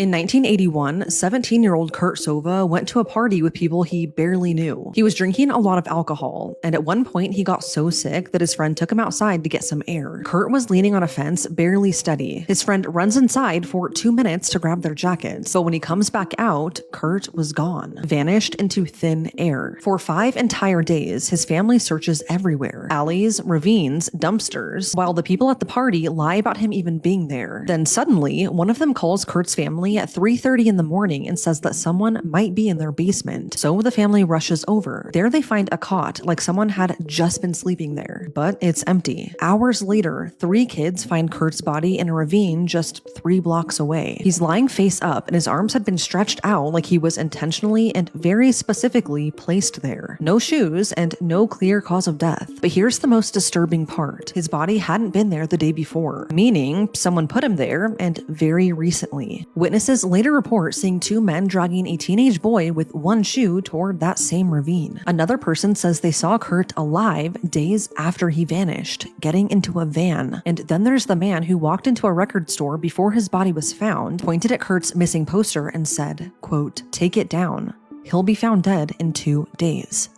In 1981, 17-year-old Kurt Sova went to a party with people he barely knew. He was drinking a lot of alcohol, and at one point he got so sick that his friend took him outside to get some air. Kurt was leaning on a fence, barely steady. His friend runs inside for 2 minutes to grab their jackets, but when he comes back out, Kurt was gone, vanished into thin air. For 5 entire days, his family searches everywhere: alleys, ravines, dumpsters, while the people at the party lie about him even being there. Then suddenly, one of them calls Kurt's family at 3:30 in the morning and says that someone might be in their basement. So the family rushes over. There they find a cot, like someone had just been sleeping there, but it's empty. Hours later, 3 kids find Kurt's body in a ravine just 3 blocks away. He's lying face up and his arms had been stretched out like he was intentionally and very specifically placed there. No shoes and no clear cause of death. But here's the most disturbing part. His body hadn't been there the day before, meaning someone put him there, and very recently. Witnesses later report seeing 2 men dragging a teenage boy with 1 shoe toward that same ravine. Another person says they saw Kurt alive days after he vanished, getting into a van. And then there's the man who walked into a record store before his body was found, pointed at Kurt's missing poster and said, quote, "Take it down. He'll be found dead in 2 days."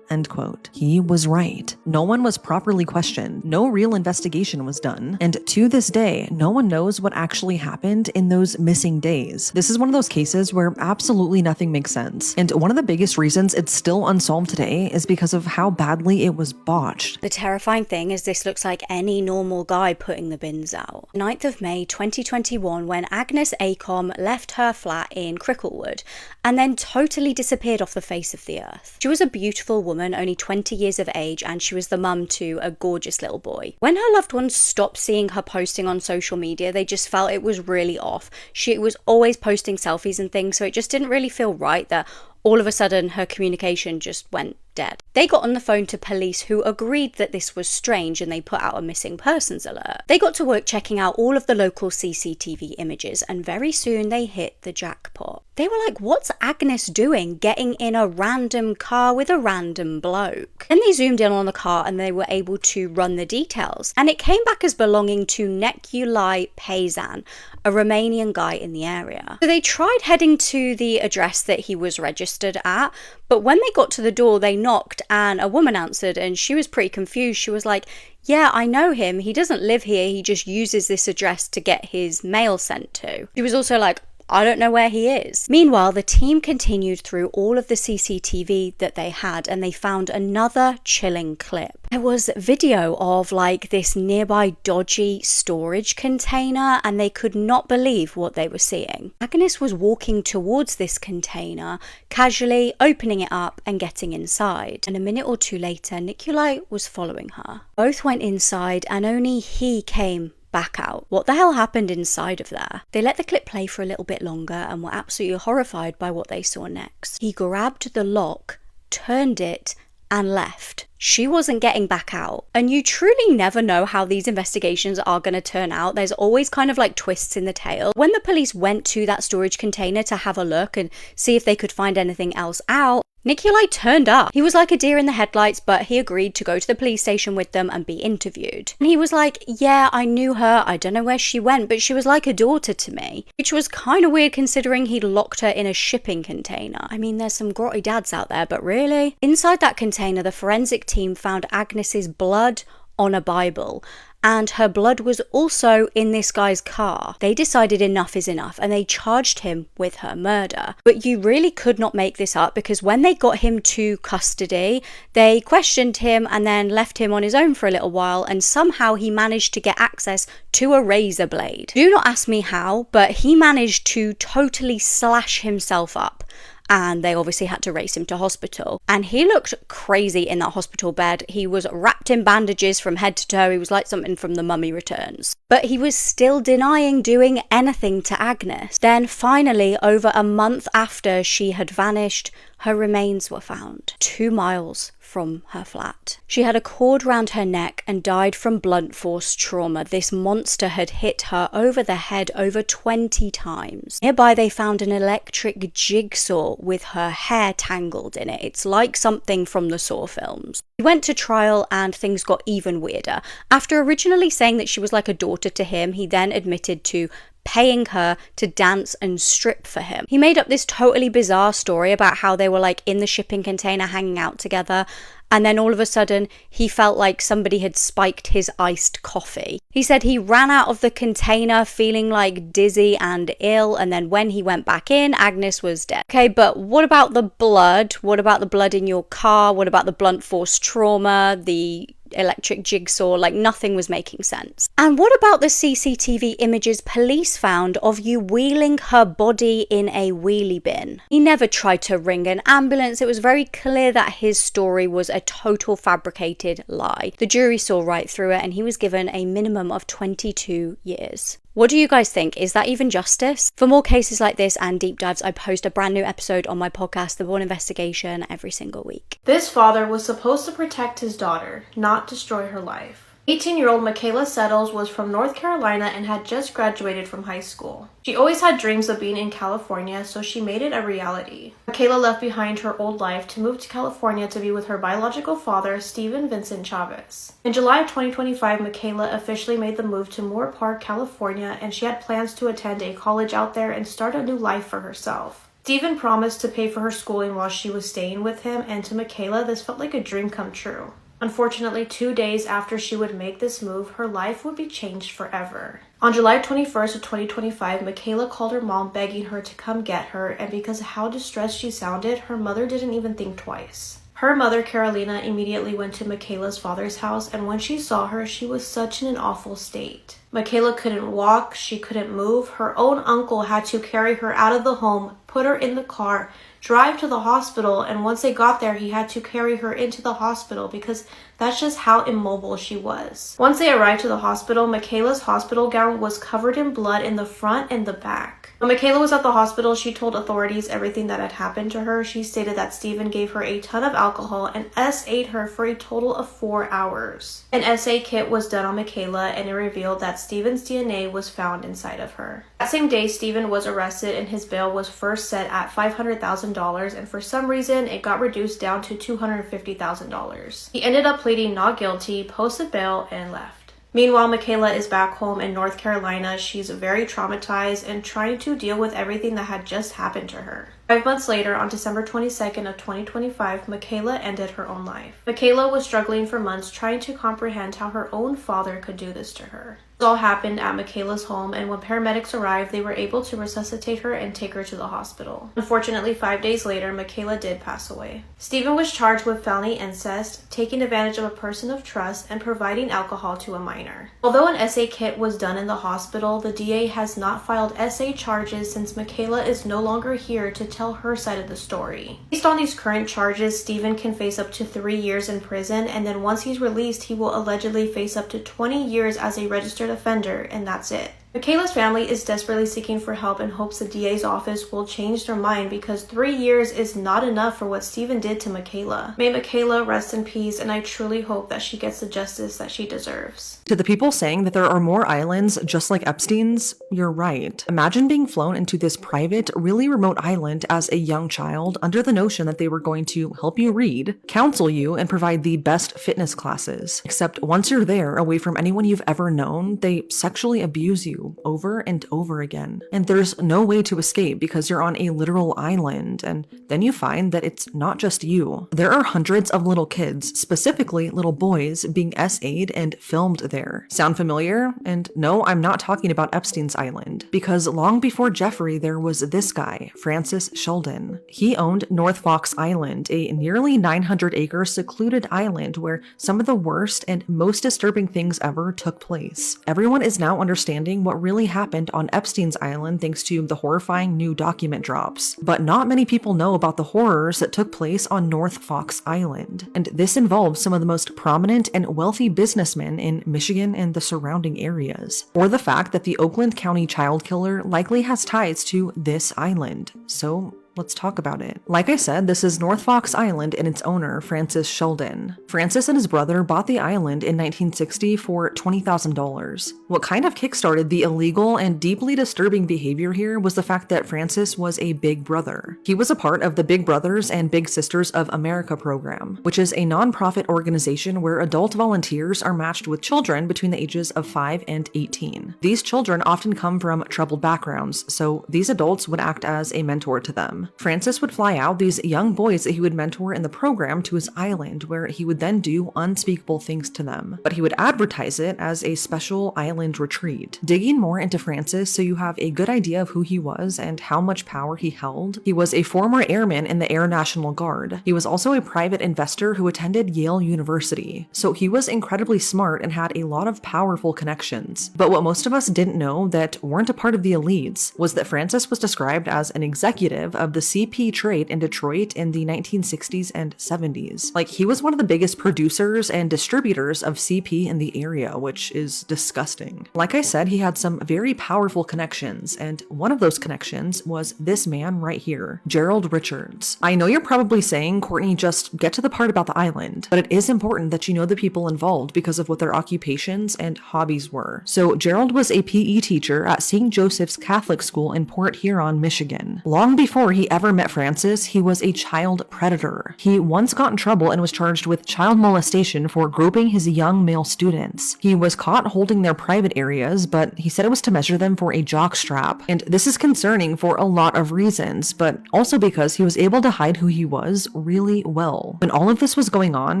End quote. He was right. No one was properly questioned. No real investigation was done. And to this day, no one knows what actually happened in those missing days. This is one of those cases where absolutely nothing makes sense. And one of the biggest reasons it's still unsolved today is because of how badly it was botched. The terrifying thing is this looks like any normal guy putting the bins out. 9th of May 2021, when Agnes Acom left her flat in Cricklewood and then totally disappeared off the face of the earth. She was a beautiful woman, only 20 years of age, and she was the mum to a gorgeous little boy. When her loved ones stopped seeing her posting on social media, they just felt it was really off. She was always posting selfies and things, so it just didn't really feel right that all of a sudden her communication just went dead. They got on the phone to police, who agreed that this was strange, and they put out a missing persons alert. They got to work checking out all of the local CCTV images, and very soon they hit the jackpot. They were like, what's Agnes doing getting in a random car with a random bloke? Then they zoomed in on the car and they were able to run the details, and it came back as belonging to Nekulai Pezan, a Romanian guy in the area. So they tried heading to the address that he was registered at, but when they got to the door, they knocked and a woman answered, and she was pretty confused. She was like, "Yeah, I know him. He doesn't live here. He just uses this address to get his mail sent to." She was also like, "I don't know where he is." Meanwhile, the team continued through all of the CCTV that they had, and they found another chilling clip. There was video of like this nearby dodgy storage container, and they could not believe what they were seeing. Agnes was walking towards this container, casually opening it up and getting inside. And a minute or 2 later, Nikolai was following her. Both went inside, and only he came back out. What the hell happened inside of there? They let the clip play for a little bit longer and were absolutely horrified by what they saw next. He grabbed the lock, turned it, and left. She wasn't getting back out. And you truly never know how these investigations are going to turn out. There's always kind of like twists in the tale. When the police went to that storage container to have a look and see if they could find anything else out, Nikolai turned up. He was like a deer in the headlights, but he agreed to go to the police station with them and be interviewed. And he was like, "Yeah, I knew her. I don't know where she went, but she was like a daughter to me." Which was kind of weird considering he'd locked her in a shipping container. I mean, there's some grotty dads out there, but really? Inside that container, the forensic team found Agnes's blood on a Bible, and her blood was also in this guy's car. They decided enough is enough, and they charged him with her murder. But you really could not make this up, because when they got him to custody, they questioned him and then left him on his own for a little while, and somehow he managed to get access to a razor blade. Do not ask me how, but he managed to totally slash himself up. And they obviously had to race him to hospital. And he looked crazy in that hospital bed. He was wrapped in bandages from head to toe. He was like something from The Mummy Returns. But he was still denying doing anything to Agnes. Then finally, over a month after she had vanished, her remains were found 2 miles from her flat. She had a cord round her neck and died from blunt force trauma. This monster had hit her over the head over 20 times. Nearby, they found an electric jigsaw with her hair tangled in it. It's like something from the Saw films. He went to trial and things got even weirder. After originally saying that she was like a daughter to him, he then admitted to paying her to dance and strip for him. He made up this totally bizarre story about how they were like in the shipping container hanging out together, and then all of a sudden he felt like somebody had spiked his iced coffee. He said he ran out of the container feeling like dizzy and ill, and then when he went back in, Agnes was dead. Okay, but what about the blood? What about the blood in your car? What about the blunt force trauma, the electric jigsaw? Like, nothing was making sense. And what about the CCTV images police found of you wheeling her body in a wheelie bin? He never tried to ring an ambulance. It was very clear that his story was a total fabricated lie. The jury saw right through it, and he was given a minimum of 22 years. What do you guys think? Is that even justice? For more cases like this and deep dives, I post a brand new episode on my podcast, The Bourne Investigation, every single week. This father was supposed to protect his daughter, not destroy her life. 18-year-old Michaela Settles was from North Carolina and had just graduated from high school. She always had dreams of being in California, so she made it a reality. Michaela left behind her old life to move to California to be with her biological father, Stephen Vincent Chavez. In July of 2025, Michaela officially made the move to Moore Park, California, and she had plans to attend a college out there and start a new life for herself. Stephen promised to pay for her schooling while she was staying with him, and to Michaela, this felt like a dream come true. Unfortunately, 2 days after she would make this move, her life would be changed forever. On July 21st of 2025, Michaela called her mom begging her to come get her, and because of how distressed she sounded, her mother didn't even think twice. Her mother, Carolina, immediately went to Michaela's father's house, and when she saw her, she was such in an awful state. Michaela couldn't walk, she couldn't move. Her own uncle had to carry her out of the home, put her in the car, drive to the hospital, and once they got there, he had to carry her into the hospital because that's just how immobile she was. Once they arrived to the hospital, Michaela's hospital gown was covered in blood in the front and the back. When Michaela was at the hospital, she told authorities everything that had happened to her. She stated that Stephen gave her a ton of alcohol and SA'd her for a total of 4 hours. An SA kit was done on Michaela, and it revealed that Stephen's DNA was found inside of her. That same day, Stephen was arrested, and his bail was first set at $500,000, and for some reason, it got reduced down to $250,000. He ended up pleading not guilty, posted bail, and left. Meanwhile, Michaela is back home in North Carolina. She's very traumatized and trying to deal with everything that had just happened to her. 5 months later, on December 22nd of 2025, Michaela ended her own life. Michaela was struggling for months trying to comprehend how her own father could do this to her. This all happened at Michaela's home, and when paramedics arrived, they were able to resuscitate her and take her to the hospital. Unfortunately, 5 days later, Michaela did pass away. Stephen was charged with felony incest, taking advantage of a person of trust, and providing alcohol to a minor. Although an SA kit was done in the hospital, the DA has not filed SA charges since Michaela is no longer here to tell her side of the story. Based on these current charges, Stephen can face up to 3 years in prison, and then once he's released, he will allegedly face up to 20 years as a registered offender, and that's it. Michaela's family is desperately seeking for help and hopes the DA's office will change their mind because 3 years is not enough for what Stephen did to Michaela. May Michaela rest in peace, and I truly hope that she gets the justice that she deserves. To the people saying that there are more islands just like Epstein's, you're right. Imagine being flown into this private, really remote island as a young child under the notion that they were going to help you read, counsel you, and provide the best fitness classes. Except once you're there, away from anyone you've ever known, they sexually abuse you over and over again. And there's no way to escape because you're on a literal island, and then you find that it's not just you. There are hundreds of little kids, specifically little boys, being SA'd and filmed there. Sound familiar? And no, I'm not talking about Epstein's Island, because long before Jeffrey, there was this guy, Francis Sheldon. He owned North Fox Island, a nearly 900-acre secluded island where some of the worst and most disturbing things ever took place. Everyone is now understanding what really happened on Epstein's Island thanks to the horrifying new document drops. But not many people know about the horrors that took place on North Fox Island. And this involves some of the most prominent and wealthy businessmen in Michigan and the surrounding areas. Or the fact that the Oakland County child killer likely has ties to this island. So let's talk about it. Like I said, this is North Fox Island and its owner, Francis Sheldon. Francis and his brother bought the island in 1960 for $20,000. What kind of kickstarted the illegal and deeply disturbing behavior here was the fact that Francis was a big brother. He was a part of the Big Brothers and Big Sisters of America program, which is a nonprofit organization where adult volunteers are matched with children between the ages of 5 and 18. These children often come from troubled backgrounds, so these adults would act as a mentor to them. Francis would fly out these young boys that he would mentor in the program to his island, where he would then do unspeakable things to them. But he would advertise it as a special island retreat. Digging more into Francis so you have a good idea of who he was and how much power he held, he was a former airman in the Air National Guard. He was also a private investor who attended Yale University. So he was incredibly smart and had a lot of powerful connections. But what most of us didn't know that weren't a part of the elites was that Francis was described as an executive of the CP trade in Detroit in the 1960s and 70s. Like, he was one of the biggest producers and distributors of CP in the area, which is disgusting. Like I said, he had some very powerful connections, and one of those connections was this man right here, Gerald Richards. I know you're probably saying, Courtney, just get to the part about the island, but it is important that you know the people involved because of what their occupations and hobbies were. So Gerald was a PE teacher at St. Joseph's Catholic School in Port Huron, Michigan. Long before he ever met Francis, he was a child predator. He once got in trouble and was charged with child molestation for groping his young male students. He was caught holding their private areas, but he said it was to measure them for a jockstrap. And this is concerning for a lot of reasons, but also because he was able to hide who he was really well. When all of this was going on,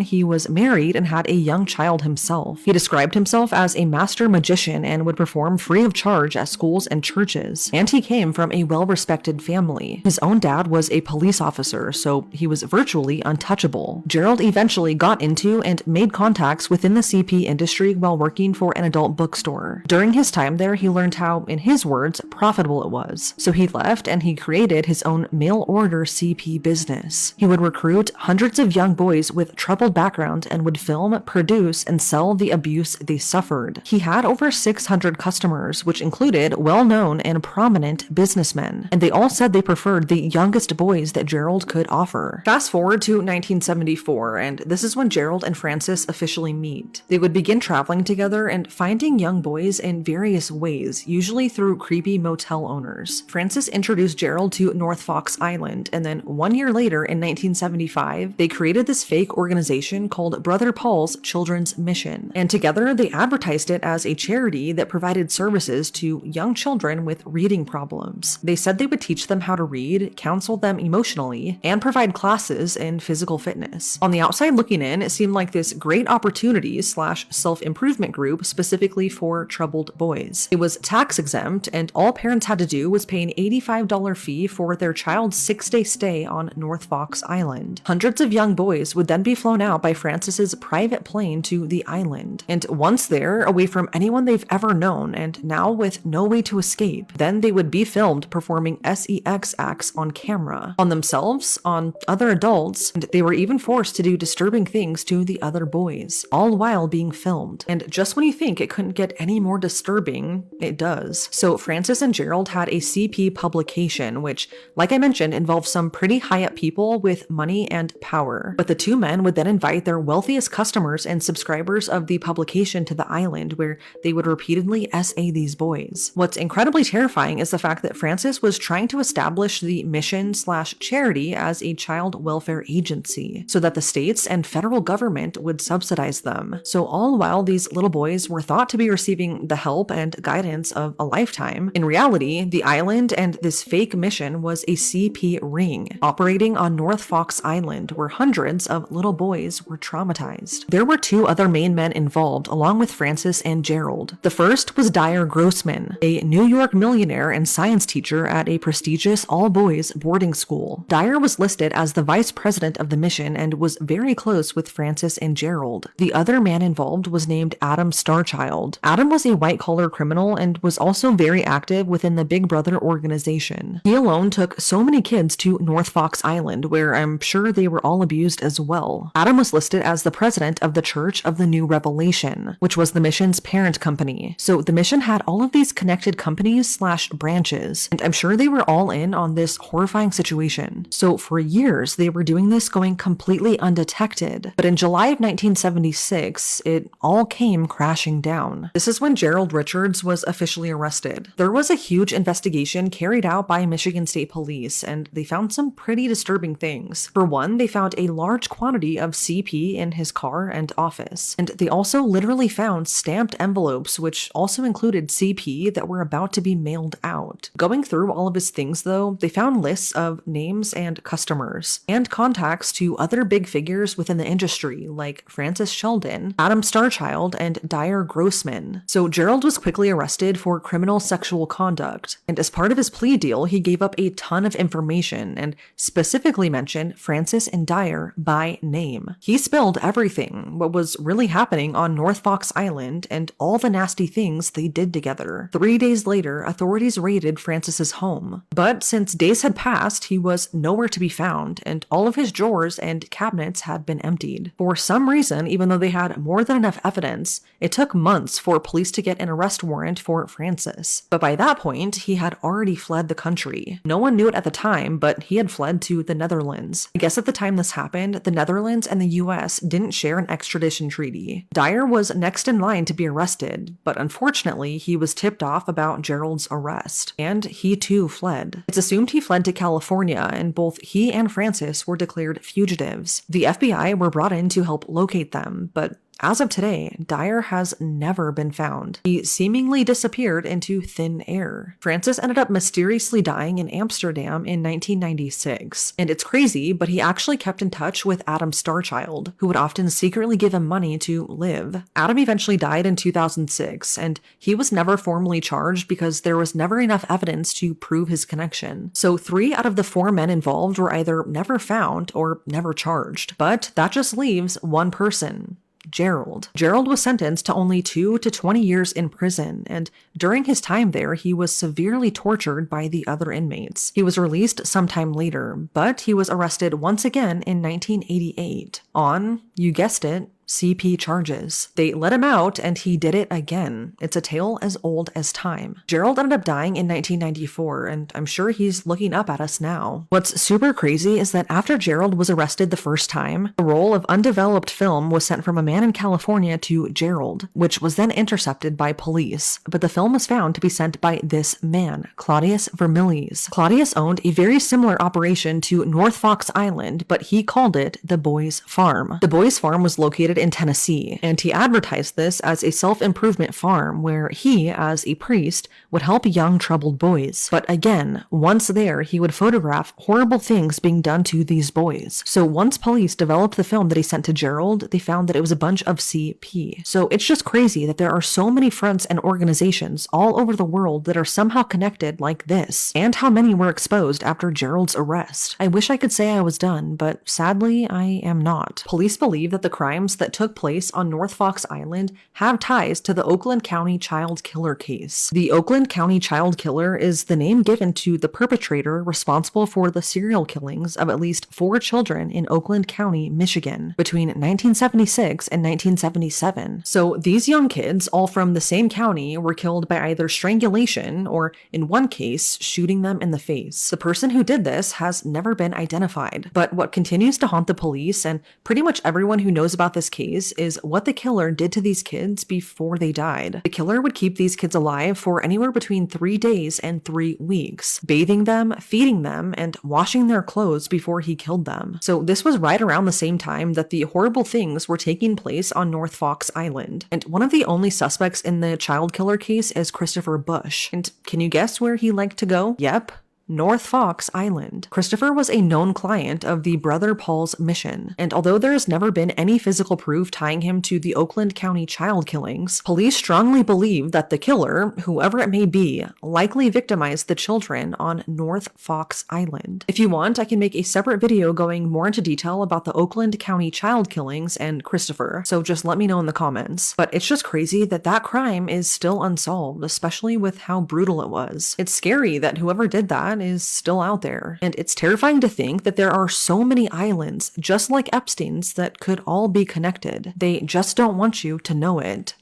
he was married and had a young child himself. He described himself as a master magician and would perform free of charge at schools and churches. And he came from a well-respected family. His own dad was a police officer, so he was virtually untouchable. Gerald eventually got into and made contacts within the CP industry while working for an adult bookstore. During his time there, he learned how, in his words, profitable it was. So he left and he created his own mail-order CP business. He would recruit hundreds of young boys with troubled backgrounds and would film, produce, and sell the abuse they suffered. He had over 600 customers, which included well-known and prominent businessmen, and they all said they preferred the youngest boys that Gerald could offer. Fast forward to 1974, and this is when Gerald and Francis officially meet. They would begin traveling together and finding young boys in various ways, usually through creepy motel owners. Francis introduced Gerald to North Fox Island, and then 1 year later, in 1975, they created this fake organization called Brother Paul's Children's Mission, and together they advertised it as a charity that provided services to young children with reading problems. They said they would teach them how to read, counsel them emotionally, and provide classes in physical fitness. On the outside looking in, it seemed like this great opportunity / self-improvement group specifically for troubled boys. It was tax exempt, and all parents had to do was pay an $85 fee for their child's 6-day stay on North Fox Island. Hundreds of young boys would then be flown out by Francis's private plane to the island, and once there, away from anyone they've ever known, and now with no way to escape, then they would be filmed performing sex acts on camera, on themselves, on other adults, and they were even forced to do disturbing things to the other boys, all while being filmed. And just when you think it couldn't get any more disturbing, it does. So Francis and Gerald had a CP publication, which, like I mentioned, involved some pretty high up people with money and power. But the two men would then invite their wealthiest customers and subscribers of the publication to the island, where they would repeatedly SA these boys. What's incredibly terrifying is the fact that Francis was trying to establish the mission / charity as a child welfare agency, so that the states and federal government would subsidize them. So all while these little boys were thought to be receiving the help and guidance of a lifetime, in reality, the island and this fake mission was a CP ring operating on North Fox Island, where hundreds of little boys were traumatized. There were two other main men involved, along with Francis and Gerald. The first was Dyer Grossman, a New York millionaire and science teacher at a prestigious all-boys boarding school. Dyer was listed as the vice president of the mission and was very close with Francis and Gerald. The other man involved was named Adam Starchild. Adam was a white-collar criminal and was also very active within the Big Brother organization. He alone took so many kids to North Fox Island, where I'm sure they were all abused as well. Adam was listed as the president of the Church of the New Revelation, which was the mission's parent company. So the mission had all of these connected companies / branches, and I'm sure they were all in on this horrifying situation. So for years, they were doing this going completely undetected. But in July of 1976, it all came crashing down. This is when Gerald Richards was officially arrested. There was a huge investigation carried out by Michigan State Police, and they found some pretty disturbing things. For one, they found a large quantity of CP in his car and office, and they also literally found stamped envelopes which also included CP that were about to be mailed out. Going through all of his things though, they found lists of names and customers, and contacts to other big figures within the industry like Francis Sheldon, Adam Starchild, and Dyer Grossman. So Gerald was quickly arrested for criminal sexual conduct, and as part of his plea deal, he gave up a ton of information and specifically mentioned Francis and Dyer by name. He spilled everything, what was really happening on North Fox Island and all the nasty things they did together. 3 days later, authorities raided Francis's home. But since days had passed, he was nowhere to be found, and all of his drawers and cabinets had been emptied. For some reason, even though they had more than enough evidence, it took months for police to get an arrest warrant for Francis. But by that point, he had already fled the country. No one knew it at the time, but he had fled to the Netherlands. I guess at the time this happened, the Netherlands and the US didn't share an extradition treaty. Dyer was next in line to be arrested, but unfortunately, he was tipped off about Gerald's arrest, and he too fled. It's assumed he fled to California, and both he and Francis were declared fugitives. The FBI were brought in to help locate them, but as of today, Dyer has never been found. He seemingly disappeared into thin air. Francis ended up mysteriously dying in Amsterdam in 1996. And it's crazy, but he actually kept in touch with Adam Starchild, who would often secretly give him money to live. Adam eventually died in 2006, and he was never formally charged because there was never enough evidence to prove his connection. So 3 out of the 4 men involved were either never found or never charged. But that just leaves one person. Gerald. Gerald was sentenced to only 2 to 20 years in prison, and during his time there, he was severely tortured by the other inmates. He was released sometime later, but he was arrested once again in 1988 on, you guessed it, CP charges. They let him out and he did it again. It's a tale as old as time. Gerald ended up dying in 1994, and I'm sure he's looking up at us now. What's super crazy is that after Gerald was arrested the first time, a roll of undeveloped film was sent from a man in California to Gerald, which was then intercepted by police. But the film was found to be sent by this man, Claudius Vermillies. Claudius owned a very similar operation to North Fox Island, but he called it the Boys Farm. The Boys Farm was located in Tennessee, and he advertised this as a self-improvement farm where he, as a priest, would help young troubled boys. But again, once there, he would photograph horrible things being done to these boys. So once police developed the film that he sent to Gerald, they found that it was a bunch of CP. So it's just crazy that there are so many fronts and organizations all over the world that are somehow connected like this, and how many were exposed after Gerald's arrest. I wish I could say I was done, but sadly, I am not. Police believe that the crimes that took place on North Fox Island have ties to the Oakland County child killer case. The Oakland County child killer is the name given to the perpetrator responsible for the serial killings of at least 4 children in Oakland County, Michigan, between 1976 and 1977. So these young kids, all from the same county, were killed by either strangulation or, in one case, shooting them in the face. The person who did this has never been identified, but what continues to haunt the police and pretty much everyone who knows about this case is what the killer did to these kids before they died. The killer would keep these kids alive for anywhere between 3 days and 3 weeks, bathing them, feeding them, and washing their clothes before he killed them. So this was right around the same time that the horrible things were taking place on North Fox Island. And one of the only suspects in the child killer case is Christopher Bush. And can you guess where he liked to go? Yep. North Fox Island. Christopher was a known client of the Brother Paul's mission, and although there has never been any physical proof tying him to the Oakland County child killings, police strongly believe that the killer, whoever it may be, likely victimized the children on North Fox Island. If you want, I can make a separate video going more into detail about the Oakland County child killings and Christopher, so just let me know in the comments. But it's just crazy that that crime is still unsolved, especially with how brutal it was. It's scary that whoever did that is still out there, and it's terrifying to think that there are so many islands just like Epstein's that could all be connected. They just don't want you to know it.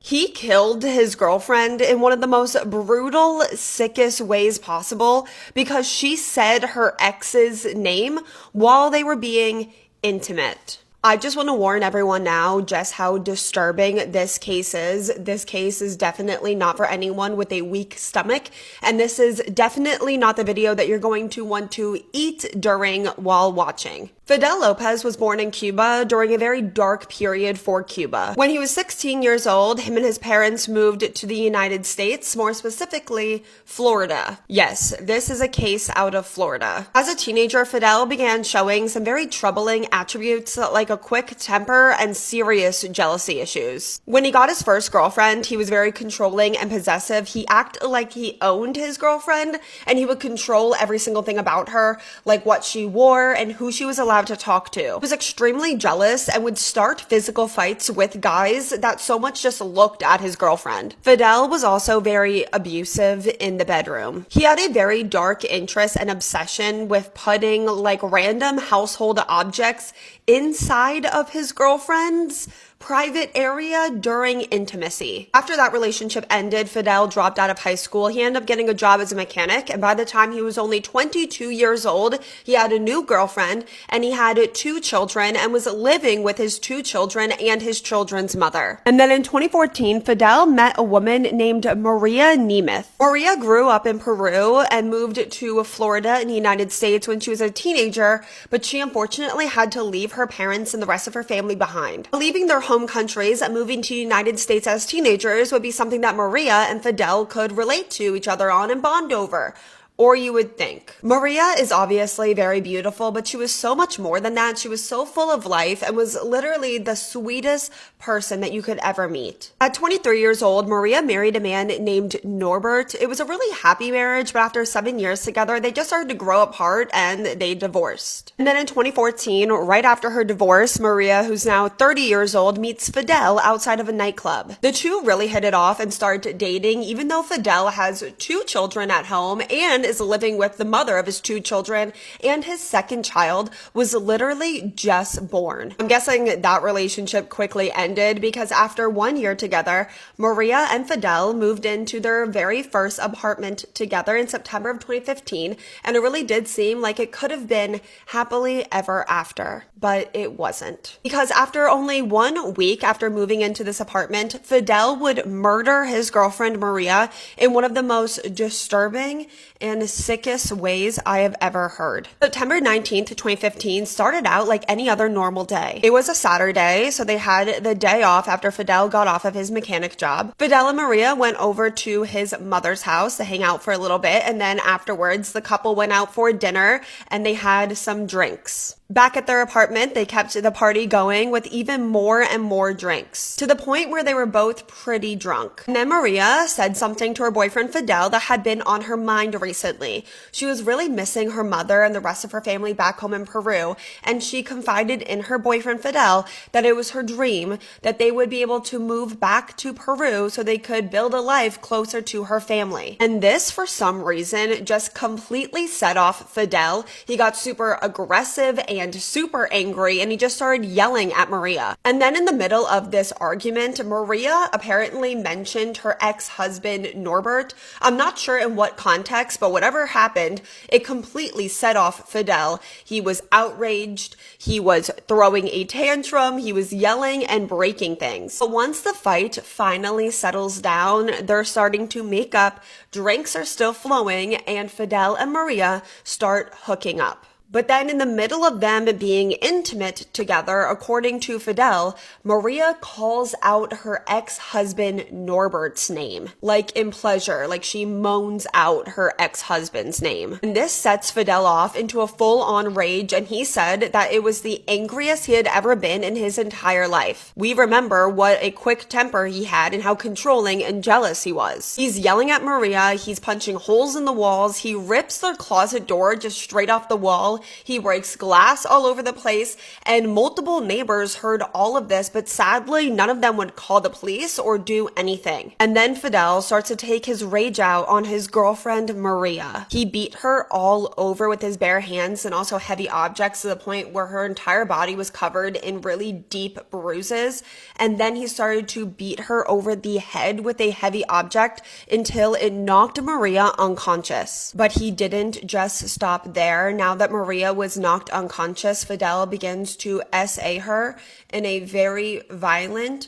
He killed his girlfriend in one of the most brutal, sickest ways possible because she said her ex's name while they were being intimate. I just want to warn everyone now just how disturbing this case is. This case is definitely not for anyone with a weak stomach, and this is definitely not the video that you're going to want to eat during while watching. Fidel Lopez was born in Cuba during a very dark period for Cuba. When he was 16 years old, him and his parents moved to the United States, more specifically, Florida. Yes, this is a case out of Florida. As a teenager, Fidel began showing some very troubling attributes like a quick temper and serious jealousy issues. When he got his first girlfriend, he was very controlling and possessive. He acted like he owned his girlfriend, and he would control every single thing about her, like what she wore and who she was allowed to talk to. He was extremely jealous and would start physical fights with guys that so much just looked at his girlfriend. Fidel was also very abusive in the bedroom. He had a very dark interest and obsession with putting like random household objects inside of his girlfriend's private area during intimacy. After that relationship ended, Fidel dropped out of high school. He ended up getting a job as a mechanic, and by the time he was only 22 years old, he had a new girlfriend, and he had 2 children and was living with his 2 children and his children's mother. And then in 2014, Fidel met a woman named Maria Nemeth. Maria grew up in Peru and moved to Florida in the United States when she was a teenager, but she unfortunately had to leave her parents and the rest of her family behind. Leaving their home countries and moving to the United States as teenagers would be something that Maria and Fidel could relate to each other on and bond over. Or you would think. Maria is obviously very beautiful, but she was so much more than that. She was so full of life and was literally the sweetest person that you could ever meet. At 23 years old, Maria married a man named Norbert. It was a really happy marriage, but after 7 years together, they just started to grow apart and they divorced. And then in 2014, right after her divorce, Maria, who's now 30 years old, meets Fidel outside of a nightclub. The two really hit it off and start dating, even though Fidel has 2 children at home and is living with the mother of his 2 children, and his second child was literally just born. I'm guessing that relationship quickly ended because after 1 year together, Maria and Fidel moved into their very first apartment together in September of 2015, and it really did seem like it could have been happily ever after. But it wasn't. Because after only 1 week after moving into this apartment, Fidel would murder his girlfriend Maria in one of the most disturbing and sickest ways I have ever heard. September 19th, 2015 started out like any other normal day. It was a Saturday, so they had the day off after Fidel got off of his mechanic job. Fidel and Maria went over to his mother's house to hang out for a little bit, and then afterwards the couple went out for dinner and they had some drinks. Back at their apartment, they kept the party going with even more and more drinks, to the point where they were both pretty drunk. And then Maria said something to her boyfriend Fidel that had been on her mind recently. She was really missing her mother and the rest of her family back home in Peru, and she confided in her boyfriend Fidel that it was her dream that they would be able to move back to Peru so they could build a life closer to her family. And this, for some reason, just completely set off Fidel. He got super aggressive and super angry, and he just started yelling at Maria. And then in the middle of this argument, Maria apparently mentioned her ex-husband Norbert. I'm not sure in what context, but whatever happened, it completely set off Fidel. He was outraged, he was throwing a tantrum, he was yelling and breaking things. But once the fight finally settles down, they're starting to make up, drinks are still flowing, and Fidel and Maria start hooking up. But then in the middle of them being intimate together, according to Fidel, Maria calls out her ex-husband Norbert's name, like in pleasure, like she moans out her ex-husband's name. And this sets Fidel off into a full-on rage, and he said that it was the angriest he had ever been in his entire life. We remember what a quick temper he had and how controlling and jealous he was. He's yelling at Maria, he's punching holes in the walls, he rips their closet door just straight off the wall, control. He breaks glass all over the place, and multiple neighbors heard all of this, but sadly, none of them would call the police or do anything. And then Fidel starts to take his rage out on his girlfriend, Maria. He beat her all over with his bare hands and also heavy objects to the point where her entire body was covered in really deep bruises. And then he started to beat her over the head with a heavy object until it knocked Maria unconscious. But he didn't just stop there. Now that Maria was knocked unconscious, Fidel begins to SA her in a very violent,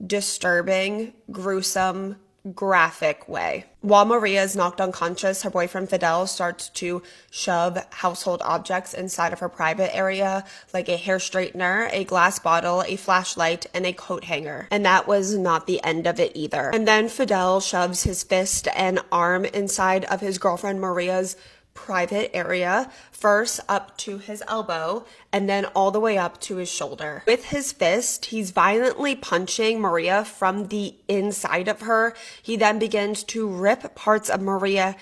disturbing, gruesome, graphic way. While Maria is knocked unconscious, her boyfriend Fidel starts to shove household objects inside of her private area, like a hair straightener, a glass bottle, a flashlight, and a coat hanger. And that was not the end of it either. And then Fidel shoves his fist and arm inside of his girlfriend Maria's private area, first up to his elbow and then all the way up to his shoulder. With his fist, he's violently punching Maria from the inside of her. He then begins to rip parts of Maria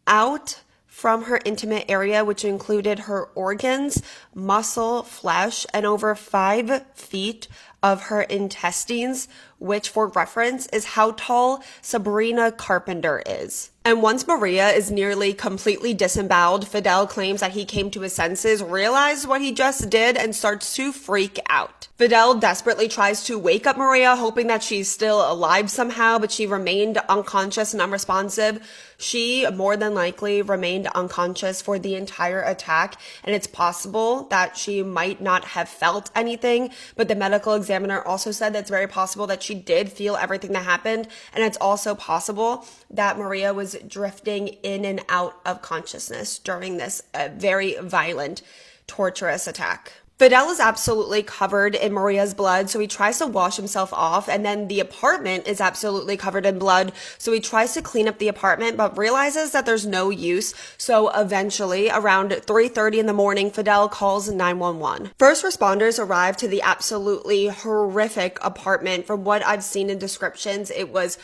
out from her intimate area, which included her organs, muscle, flesh, and over 5 feet of her intestines, which for reference is how tall Sabrina Carpenter is. And once Maria is nearly completely disemboweled, Fidel claims that he came to his senses, realized what he just did, and starts to freak out. Fidel desperately tries to wake up Maria, hoping that she's still alive somehow, but she remained unconscious and unresponsive. She more than likely remained unconscious for the entire attack, and it's possible that she might not have felt anything, but the medical examiner also said that it's very possible that she did feel everything that happened, and it's also possible that Maria was drifting in and out of consciousness during this very violent, torturous attack. Fidel is absolutely covered in Maria's blood, so he tries to wash himself off, and then the apartment is absolutely covered in blood, so he tries to clean up the apartment, but realizes that there's no use, so eventually, around 3:30 in the morning, Fidel calls 911. First responders arrive to the absolutely horrific apartment. From what I've seen in descriptions, it was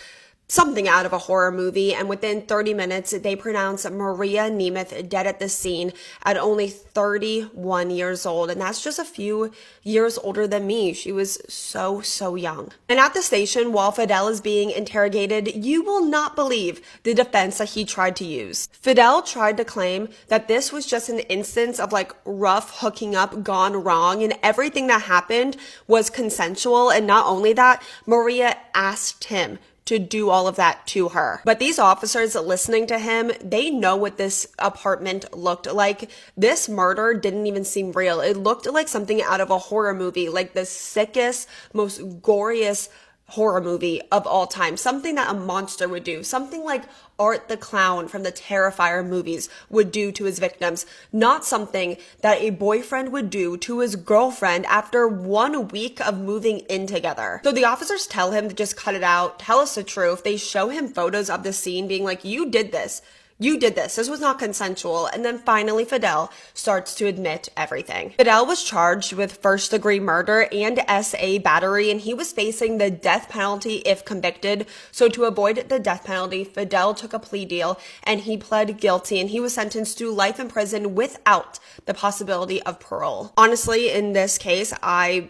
something out of a horror movie, and within 30 minutes, they pronounce Maria Nemeth dead at the scene at only 31 years old, and that's just a few years older than me. She was so young. And at the station, while Fidel is being interrogated, you will not believe the defense that he tried to use. Fidel tried to claim that this was just an instance of like rough hooking up gone wrong, and everything that happened was consensual, and not only that, Maria asked him to do all of that to her. But these officers listening to him, they know what this apartment looked like. This murder didn't even seem real. It looked like something out of a horror movie, like the sickest, most goriest horror movie of all time. Something that a monster would do. Something like Art the Clown from the Terrifier movies would do to his victims. Not something that a boyfriend would do to his girlfriend after 1 week of moving in together. So the officers tell him to just cut it out, tell us the truth. They show him photos of the scene being like, you did this. You did this. This was not consensual. And then finally, Fidel starts to admit everything. Fidel was charged with first-degree murder and SA battery, and he was facing the death penalty if convicted. So to avoid the death penalty, Fidel took a plea deal, and he pled guilty, and he was sentenced to life in prison without the possibility of parole. Honestly, in this case, I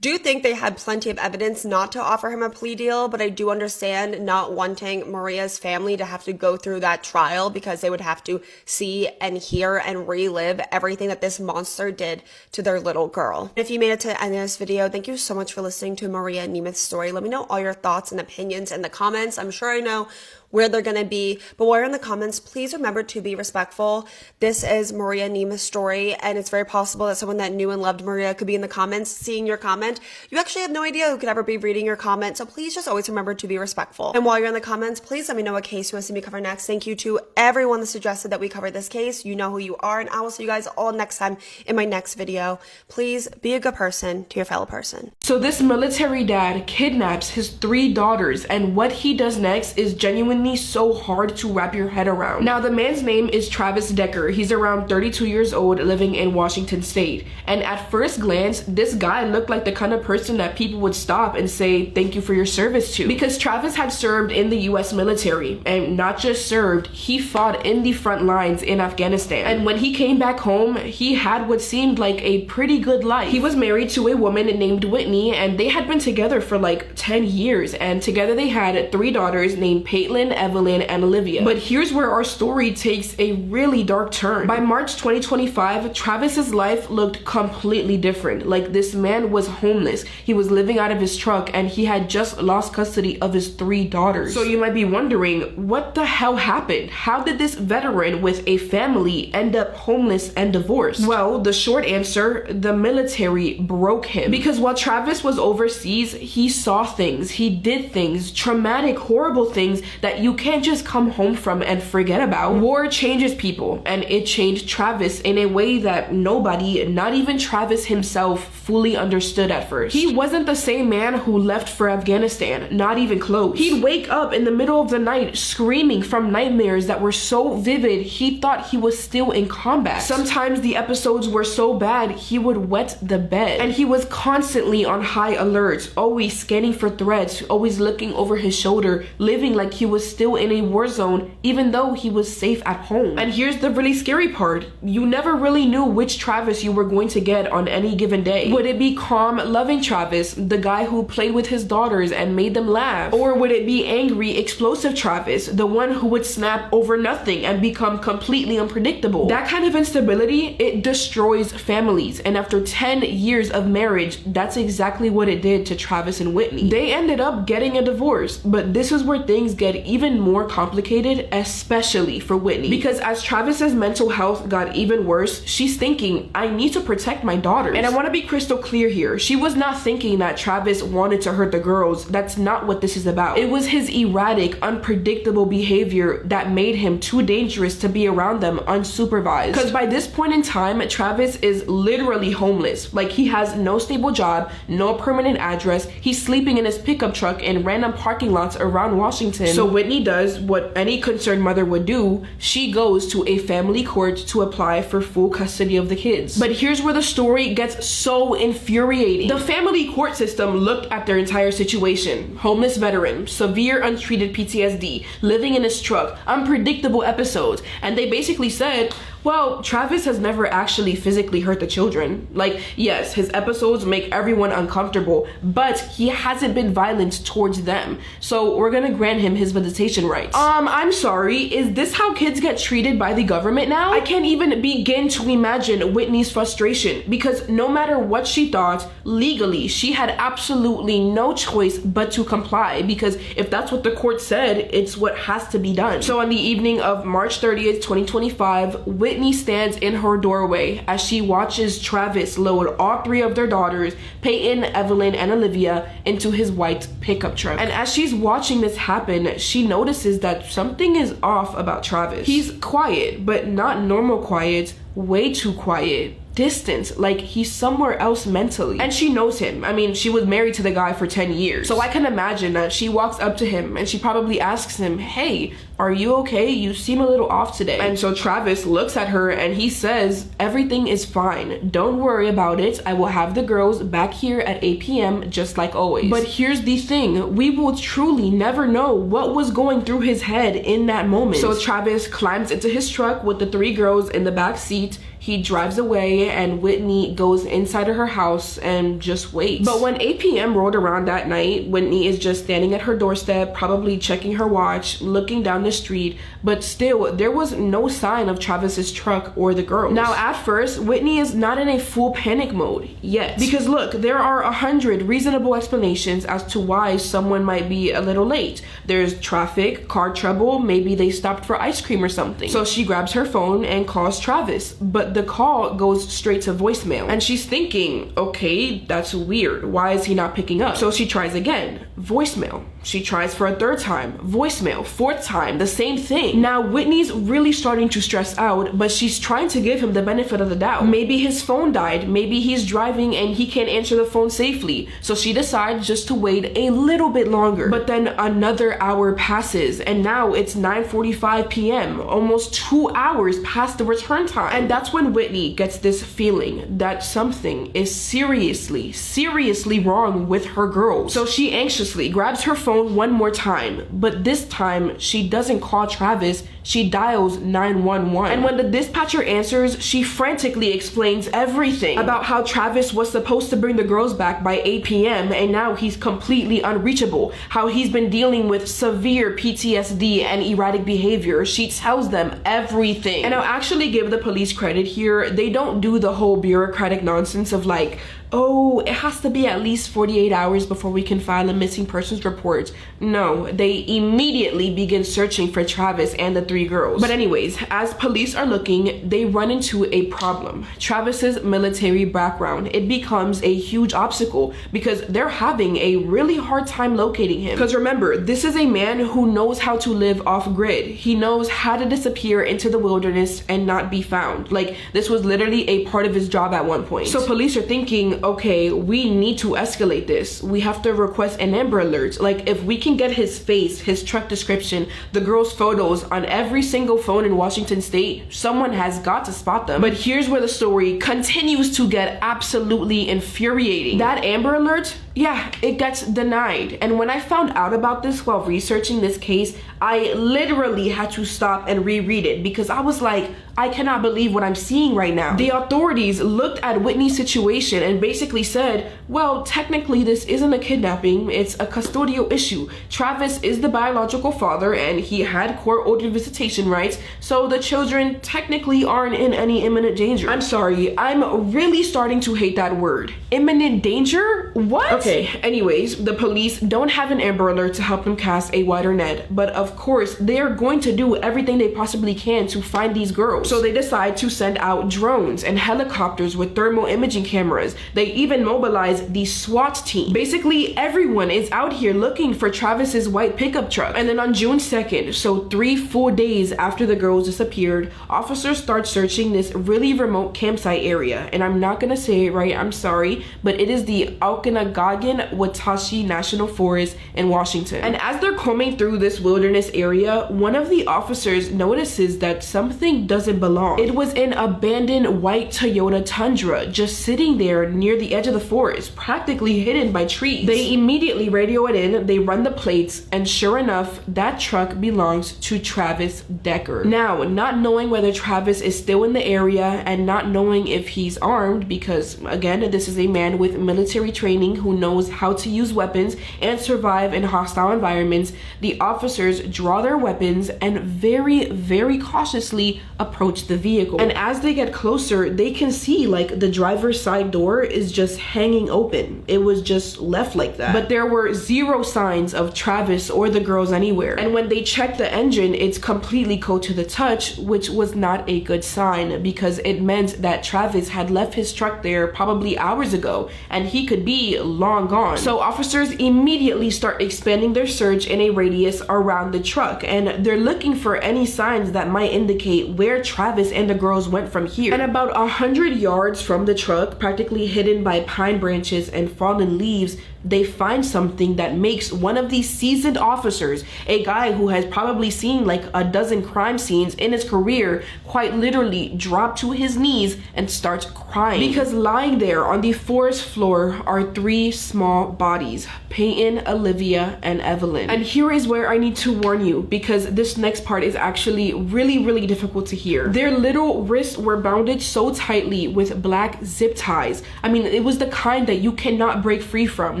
do think they had plenty of evidence not to offer him a plea deal, but I do understand not wanting Maria's family to have to go through that trial because they would have to see and hear and relive everything that this monster did to their little girl. If you made it to the end of this video, thank you so much for listening to Maria Nemeth's story. Let me know all your thoughts and opinions in the comments. I'm sure I know where they're going to be, but while you're in the comments, please remember to be respectful. This is Maria Nemeth's story, and it's very possible that someone that knew and loved Maria could be in the comments seeing your comment. You actually have no idea who could ever be reading your comment, so please just always remember to be respectful. And while you're in the comments, please let me know what case you want to see me cover next. Thank you to everyone that suggested that we cover this case. You know who you are, and I will see you guys all next time in my next video. Please be a good person to your fellow person. So this military dad kidnaps his 3 daughters, and what he does next is genuinely genuinely so hard to wrap your head around. Now, the man's name is Travis Decker. He's around 32 years old, living in Washington State. And at first glance, this guy looked like the kind of person that people would stop and say thank you for your service to. Because Travis had served in the US military, and not just served, he fought in the front lines in Afghanistan. And when he came back home, he had what seemed like a pretty good life. He was married to a woman named Whitney, and they had been together for like 10 years, and together they had 3 daughters named Paitlin, Evelyn, and Olivia. But here's where our story takes a really dark turn. By March 2025, Travis's life looked completely different. Like, this man was homeless. He was living out of his truck, and he had just lost custody of his 3 daughters. So you might be wondering, what the hell happened? How did this veteran with a family end up homeless and divorced? Well, the short answer, the military broke him. Because while Travis was overseas, he saw things, he did things, traumatic, horrible things that you can't just come home from and forget about. War changes people, and it changed Travis in a way that nobody, not even Travis himself, fully understood at first. He wasn't the same man who left for Afghanistan, not even close. He'd wake up in the middle of the night screaming from nightmares that were so vivid he thought he was still in combat. Sometimes the episodes were so bad he would wet the bed, and he was constantly on high alert, always scanning for threats, always looking over his shoulder, living like he was still in a war zone even though he was safe at home. And here's the really scary part, you never really knew which Travis you were going to get on any given day. Would it be calm, loving Travis, the guy who played with his daughters and made them laugh? Or would it be angry, explosive Travis, the one who would snap over nothing and become completely unpredictable? That kind of instability, it destroys families. And after 10 years of marriage, that's exactly what it did to Travis and Whitney. They ended up getting a divorce, but this is where things get even more complicated, especially for Whitney. Because as Travis's mental health got even worse, she's thinking, I need to protect my daughters. And I want to be crystal clear here. She was not thinking that Travis wanted to hurt the girls. That's not what this is about. It was his erratic, unpredictable behavior that made him too dangerous to be around them unsupervised. Because by this point in time, Travis is literally homeless. Like, he has no stable job, no permanent address. He's sleeping in his pickup truck in random parking lots around Washington. So Whitney does what any concerned mother would do. She goes to a family court to apply for full custody of the kids. But here's where the story gets so infuriating. The family court system looked at their entire situation. Homeless veteran, severe untreated PTSD, living in his truck, unpredictable episodes, and they basically said, well, Travis has never actually physically hurt the children. Like, yes, his episodes make everyone uncomfortable, but he hasn't been violent towards them. So we're gonna grant him his visitation rights. I'm sorry, is this how kids get treated by the government now? I can't even begin to imagine Whitney's frustration, because no matter what she thought, legally, she had absolutely no choice but to comply, because if that's what the court said, it's what has to be done. So on the evening of March 30th, 2025, Whitney stands in her doorway as she watches Travis load all 3 of their daughters, Paitlin, Evelyn, and Olivia, into his white pickup truck. And as she's watching this happen, she notices that something is off about Travis. He's quiet, but not normal quiet, way too quiet. Distance, like he's somewhere else mentally. And she knows him. I mean, she was married to the guy for 10 years. So I can imagine that she walks up to him and she probably asks him, hey, are you okay? You seem a little off today. And so Travis looks at her and he says, everything is fine. Don't worry about it. I will have the girls back here at 8 p.m. just like always. But here's the thing. We will truly never know what was going through his head in that moment. So Travis climbs into his truck with the 3 girls in the back seat. He drives away and Whitney goes inside of her house and just waits. But when 8 p.m. rolled around that night, Whitney is just standing at her doorstep, probably checking her watch, looking down the street, but still, there was no sign of Travis's truck or the girls. Now, at first, Whitney is not in a full panic mode yet. Because look, there are 100 reasonable explanations as to why someone might be a little late. There's traffic, car trouble, maybe they stopped for ice cream or something. So she grabs her phone and calls Travis, but the call goes straight to voicemail. And she's thinking, okay, that's weird. Why is he not picking up? So she tries again, voicemail. She tries for a 3rd time, voicemail, 4th time, time, the same thing. Now Whitney's really starting to stress out, but she's trying to give him the benefit of the doubt. Maybe his phone died, maybe he's driving and he can't answer the phone safely. So she decides just to wait a little bit longer. But then another hour passes and now it's 9:45 p.m., almost 2 hours past the return time. And that's when Whitney gets this feeling that something is seriously wrong with her girls. So she anxiously grabs her phone one more time, but this time she doesn't call Travis, she dials 911. And when the dispatcher answers, she frantically explains everything about how Travis was supposed to bring the girls back by 8 p.m. and now he's completely unreachable, how he's been dealing with severe PTSD and erratic behavior. She tells them everything. And I'll actually give the police credit here. They don't do the whole bureaucratic nonsense of like, oh, it has to be at least 48 hours before we can file a missing persons report. No, they immediately begin searching for Travis and the 3 girls. But anyways, as police are looking, they run into a problem. Travis's military background, it becomes a huge obstacle because they're having a really hard time locating him. Because remember, this is a man who knows how to live off grid. He knows how to disappear into the wilderness and not be found. Like, this was literally a part of his job at one point. So police are thinking, okay, we need to escalate this. We have to request an Amber Alert. Like, if we can get his face, his truck description, the girls' photos on every single phone in Washington state, someone has got to spot them. But here's where the story continues to get absolutely infuriating. That Amber Alert, yeah, it gets denied. And when I found out about this while researching this case, I literally had to stop and reread it because I was like, I cannot believe what I'm seeing right now. The authorities looked at Whitney's situation and basically said, well, technically this isn't a kidnapping, it's a custodial issue. Travis is the biological father and he had court-ordered visitation rights, so the children technically aren't in any imminent danger. I'm sorry, I'm really starting to hate that word. Imminent danger? What? Okay, anyways, the police don't have an Amber Alert to help them cast a wider net, but of course, they are going to do everything they possibly can to find these girls. So they decide to send out drones and helicopters with thermal imaging cameras. They even mobilize the SWAT team. Basically, everyone is out here looking for Travis's white pickup truck. And then on June 2nd, so 3 full days after the girls disappeared, officers start searching this really remote campsite area. And I'm not gonna say it right, I'm sorry, but it is the Okanagan-Watashi National Forest in Washington. And as they're combing through this wilderness area, one of the officers notices that something doesn't belong. It was an abandoned white Toyota Tundra just sitting there near the edge of the forest, practically hidden by trees. They immediately radio it in, they run the plates, and sure enough, that truck belongs to Travis Decker. Now, not knowing whether Travis is still in the area and not knowing if he's armed, because again, this is a man with military training who knows how to use weapons and survive in hostile environments, the officers draw their weapons and very cautiously approach the vehicle. And as they get closer, they can see like the driver's side door is just hanging open. It was just left like that. But there were 0 signs of Travis or the girls anywhere. And when they check the engine, it's completely cold to the touch, which was not a good sign because it meant that Travis had left his truck there probably hours ago and he could be long gone. So officers immediately start expanding their search in a radius around the truck and they're looking for any signs that might indicate where Travis and the girls went from here. And about 100 yards from the truck, practically hidden by pine branches and fallen leaves, they find something that makes one of these seasoned officers, a guy who has probably seen like a dozen crime scenes in his career, quite literally drop to his knees and start crying. Because lying there on the forest floor are 3 small bodies, Peyton, Olivia, and Evelyn. And here is where I need to warn you because this next part is actually really difficult to hear. Their little wrists were bounded so tightly with black zip ties. I mean, it was the kind that you cannot break free from,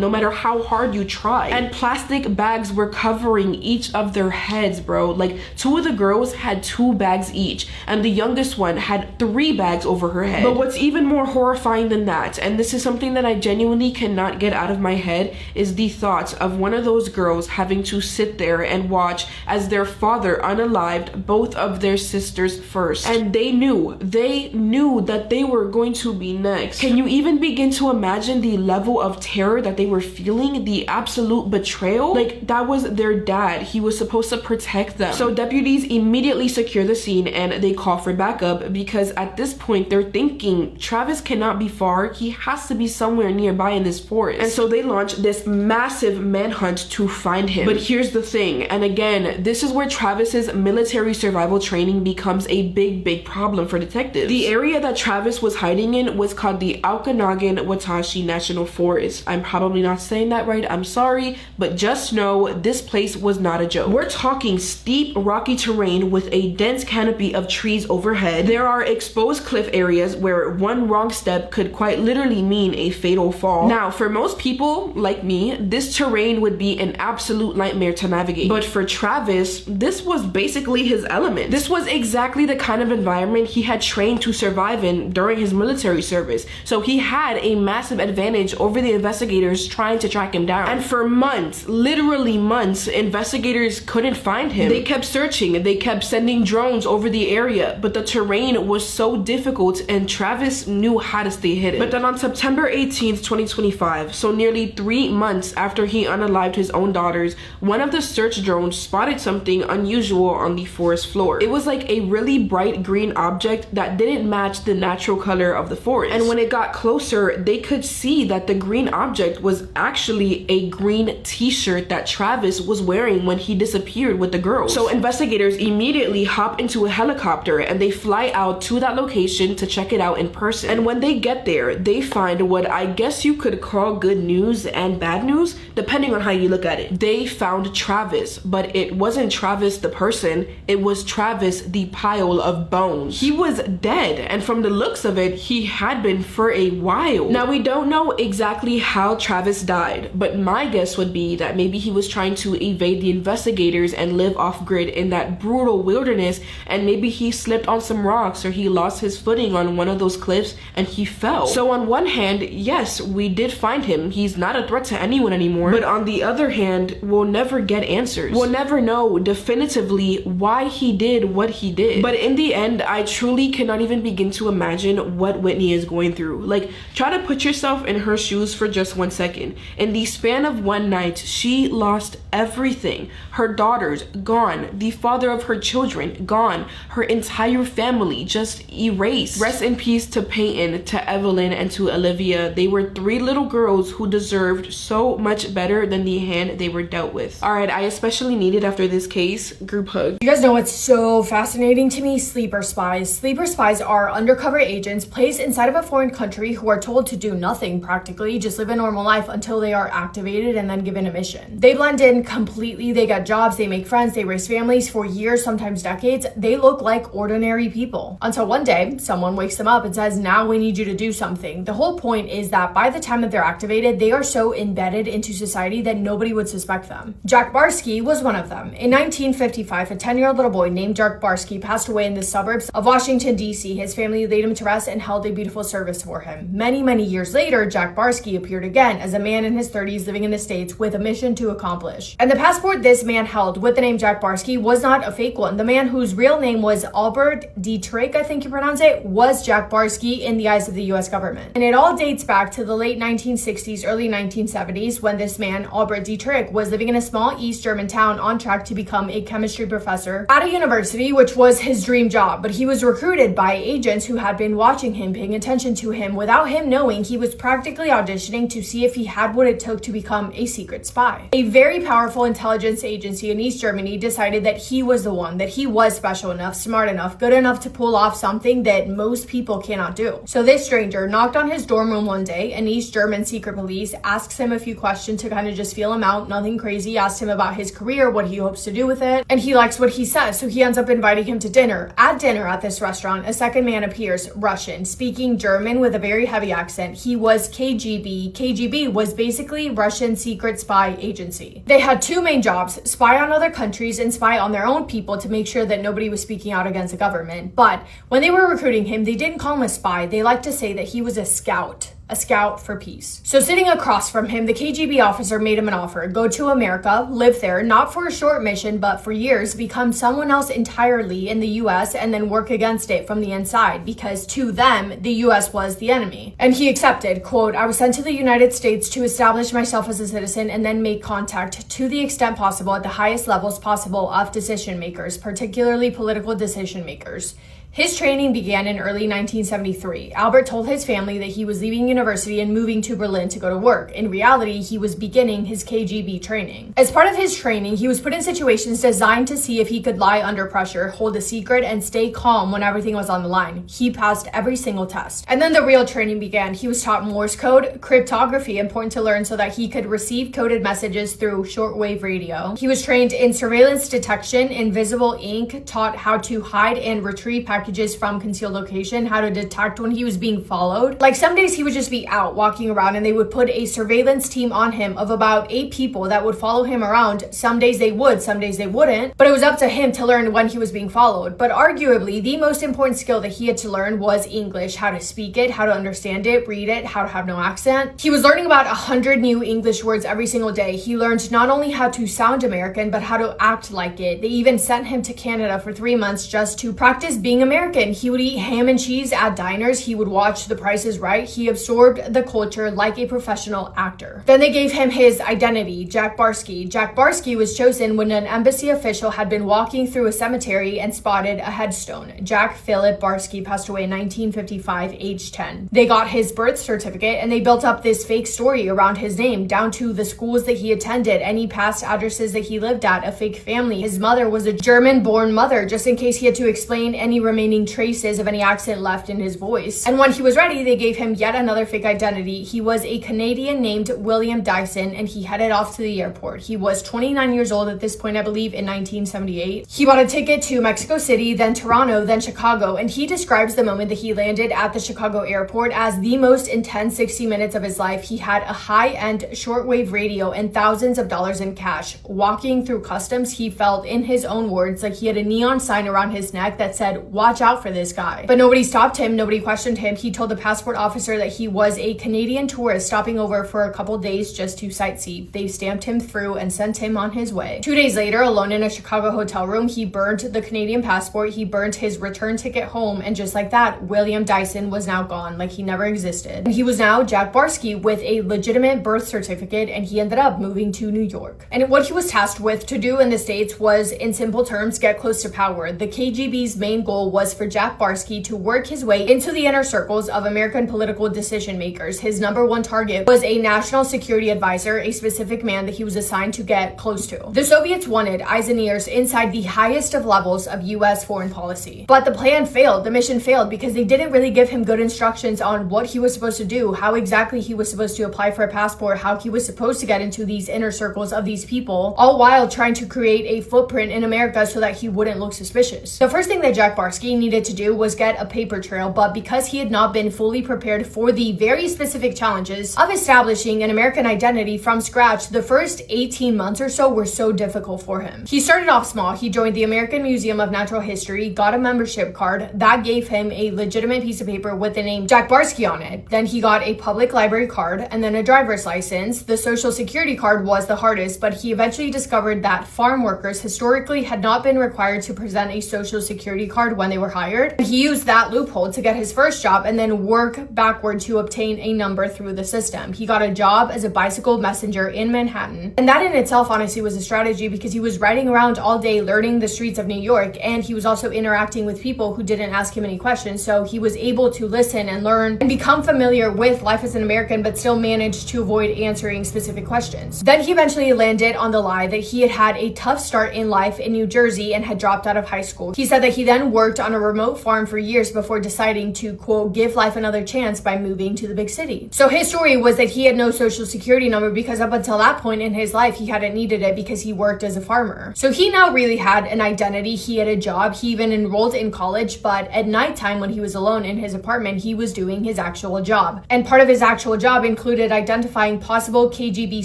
no matter how hard you try. And plastic bags were covering each of their heads, bro. Like 2 of the girls had 2 bags each, and the youngest one had 3 bags over her head. But what's even more horrifying than that, and this is something that I genuinely cannot get out of my head, is the thought of one of those girls having to sit there and watch as their father unalived both of their sisters first. And they knew that they were going to be next. Can you even begin to imagine the level of terror that they were feeling the absolute betrayal. Like, that was their dad. He was supposed to protect them. So deputies immediately secure the scene and they call for backup, because at this point they're thinking Travis cannot be far. He has to be somewhere nearby in this forest. And so they launch this massive manhunt to find him. But here's the thing, and again, this is where Travis's military survival training becomes a big problem for detectives. The area that Travis was hiding in was called the Okanagan-Watashi National Forest. I'm probably not saying that right, I'm sorry, but just know this place was not a joke. We're talking steep, rocky terrain with a dense canopy of trees overhead. There are exposed cliff areas where one wrong step could quite literally mean a fatal fall. Now, for most people like me, this terrain would be an absolute nightmare to navigate. But for Travis, this was basically his element. This was exactly the kind of environment he had trained to survive in during his military service. So he had a massive advantage over the investigators trying to track him down. And for months, literally months, investigators couldn't find him. They kept searching and they kept sending drones over the area, but the terrain was so difficult and Travis knew how to stay hidden. But then on September 18th, 2025, so nearly 3 months after he unalived his own daughters, one of the search drones spotted something unusual on the forest floor. It was like a really bright green object that didn't match the natural color of the forest. And when it got closer, they could see that the green object was actually a green t-shirt that Travis was wearing when he disappeared with the girls. So investigators immediately hop into a helicopter and they fly out to that location to check it out in person. And when they get there, they find what I guess you could call good news and bad news, depending on how you look at it. They found Travis, but it wasn't Travis the person, it was Travis the pile of bones. He was dead, and from the looks of it, he had been for a while. Now, we don't know exactly how Travis died, but my guess would be that maybe he was trying to evade the investigators and live off grid in that brutal wilderness, and maybe he slipped on some rocks or he lost his footing on one of those cliffs and he fell. So on one hand, yes, we did find him. He's not a threat to anyone anymore. But on the other hand, we'll never get answers. We'll never know definitively why he did what he did. But in the end, I truly cannot even begin to imagine what Whitney is going through. Like, try to put yourself in her shoes for just 1 second. In the span of one night, she lost everything. Her daughters, gone. The father of her children, gone. Her entire family just erased. Rest in peace to Peyton, to Evelyn, and to Olivia. They were 3 little girls who deserved so much better than the hand they were dealt with. Alright, I especially needed after this case, group hug. You guys know what's so fascinating to me? Sleeper spies. Sleeper spies are undercover agents placed inside of a foreign country who are told to do nothing practically, just live a normal life until they are activated and then given a mission. They blend in completely, they get jobs, they make friends, they raise families for years, sometimes decades. They look like ordinary people. Until one day, someone wakes them up and says, now we need you to do something. The whole point is that by the time that they're activated, they are so embedded into society that nobody would suspect them. Jack Barsky was one of them. In 1955, a 10-year-old little boy named Jack Barsky passed away in the suburbs of Washington, D.C. His family laid him to rest and held a beautiful service for him. Many years later, Jack Barsky appeared again as a man in his 30s living in the States with a mission to accomplish. And the passport this man held with the name Jack Barsky was not a fake one. The man whose real name was Albert Dietrich, I think you pronounce it, was Jack Barsky in the eyes of the US government. And it all dates back to the late 1960s, early 1970s when this man, Albert Dietrich, was living in a small East German town on track to become a chemistry professor at a university, which was his dream job. But he was recruited by agents who had been watching him, paying attention to him. Without him knowing, he was practically auditioning to see if he had what it took to become a secret spy. A very powerful intelligence agency in East Germany decided that he was the one, that he was special enough, smart enough, good enough to pull off something that most people cannot do. So this stranger knocked on his dorm room one day, and East German secret police asks him a few questions to kind of just feel him out, nothing crazy, asked him about his career, what he hopes to do with it, and he likes what he says, so he ends up inviting him to dinner. At dinner at this restaurant, a second man appears, Russian, speaking German with a very heavy accent. He was KGB. KGB was basically Russian secret spy agency. They had 2 main jobs, spy on other countries and spy on their own people to make sure that nobody was speaking out against the government. But when they were recruiting him, they didn't call him a spy. They liked to say that he was a scout. a scout for peace. So sitting across from him, the KGB officer made him an offer. Go to America, live there, not for a short mission, but for years, become someone else entirely in the US and then work against it from the inside, because to them, the US was the enemy. And he accepted, quote, I was sent to the United States to establish myself as a citizen and then make contact to the extent possible at the highest levels possible of decision makers, particularly political decision makers. His training began in early 1973. Albert told his family that he was leaving university and moving to Berlin to go to work. In reality, he was beginning his KGB training. As part of his training, he was put in situations designed to see if he could lie under pressure, hold a secret, and stay calm when everything was on the line. He passed every single test. And then the real training began. He was taught Morse code, cryptography, important to learn so that he could receive coded messages through shortwave radio. He was trained in surveillance detection, invisible ink, taught how to hide and retrieve packages from concealed location, how to detect when he was being followed. Like some days he would just be out walking around and they would put a surveillance team on him of about 8 people that would follow him around. Some days they would, some days they wouldn't, but it was up to him to learn when he was being followed. But arguably the most important skill that he had to learn was English, how to speak it, how to understand it, read it, how to have no accent. He was learning about 100 new English words every single day. He learned not only how to sound American, but how to act like it. They even sent him to Canada for 3 months just to practice being American. He would eat ham and cheese at diners. He would watch The Price is Right. He absorbed the culture like a professional actor. Then they gave him his identity, Jack Barsky. Jack Barsky was chosen when an embassy official had been walking through a cemetery and spotted a headstone. Jack Philip Barsky passed away in 1955, age 10. They got his birth certificate and they built up this fake story around his name, down to the schools that he attended, any past addresses that he lived at, a fake family. His mother was a German-born mother, just in case he had to explain any remaining traces of any accent left in his voice. And when he was ready, they gave him yet another fake identity. He was a Canadian named William Dyson, and he headed off to the airport. He was 29 years old at this point, I believe, in 1978. He bought a ticket to Mexico City, then Toronto, then Chicago, and he describes the moment that he landed at the Chicago airport as the most intense 60 minutes of his life. He had a high-end shortwave radio and thousands of dollars in cash. Walking through customs, he felt, in his own words, like he had a neon sign around his neck that said, "Watch out for this guy." But nobody stopped him, nobody questioned him. He told the passport officer that he was a Canadian tourist stopping over for a couple days just to sightsee. They stamped him through and sent him on his way. 2 days later, alone in a Chicago hotel room, he burned the Canadian passport, he burned his return ticket home, and just like that, William Dyson was now gone, like he never existed. And he was now Jack Barsky with a legitimate birth certificate, and he ended up moving to New York. And what he was tasked with to do in the States was, in simple terms, get close to power. The KGB's main goal was for Jack Barsky to work his way into the inner circles of American political decision makers. His number one target was a national security advisor, a specific man that he was assigned to get close to. The Soviets wanted eyes and ears inside the highest of levels of US foreign policy. But the plan failed, the mission failed, because they didn't really give him good instructions on what he was supposed to do, how exactly he was supposed to apply for a passport, how he was supposed to get into these inner circles of these people, all while trying to create a footprint in America so that he wouldn't look suspicious. The first thing that Jack Barsky needed to do was get a paper trail, but because he had not been fully prepared for the very specific challenges of establishing an American identity from scratch, the first 18 months or so were so difficult for him. He started off small. He joined the American Museum of Natural History, got a membership card that gave him a legitimate piece of paper with the name Jack Barsky on it. Then he got a public library card and then a driver's license. The social security card was the hardest, but he eventually discovered that farm workers historically had not been required to present a social security card when they were hired. He used that loophole to get his first job and then work backward to obtain a number through the system. He got a job as a bicycle messenger in Manhattan, and that in itself honestly was a strategy, because he was riding around all day learning the streets of New York, and he was also interacting with people who didn't ask him any questions, so he was able to listen and learn and become familiar with life as an American, but still managed to avoid answering specific questions. Then he eventually landed on the lie that he had had a tough start in life in New Jersey and had dropped out of high school. He said that he then worked on a remote farm for years before deciding to, quote, give life another chance by moving to the big city. So his story was that he had no social security number because up until that point in his life, he hadn't needed it because he worked as a farmer. So he now really had an identity. He had a job. He even enrolled in college, but at nighttime when he was alone in his apartment, he was doing his actual job. And part of his actual job included identifying possible KGB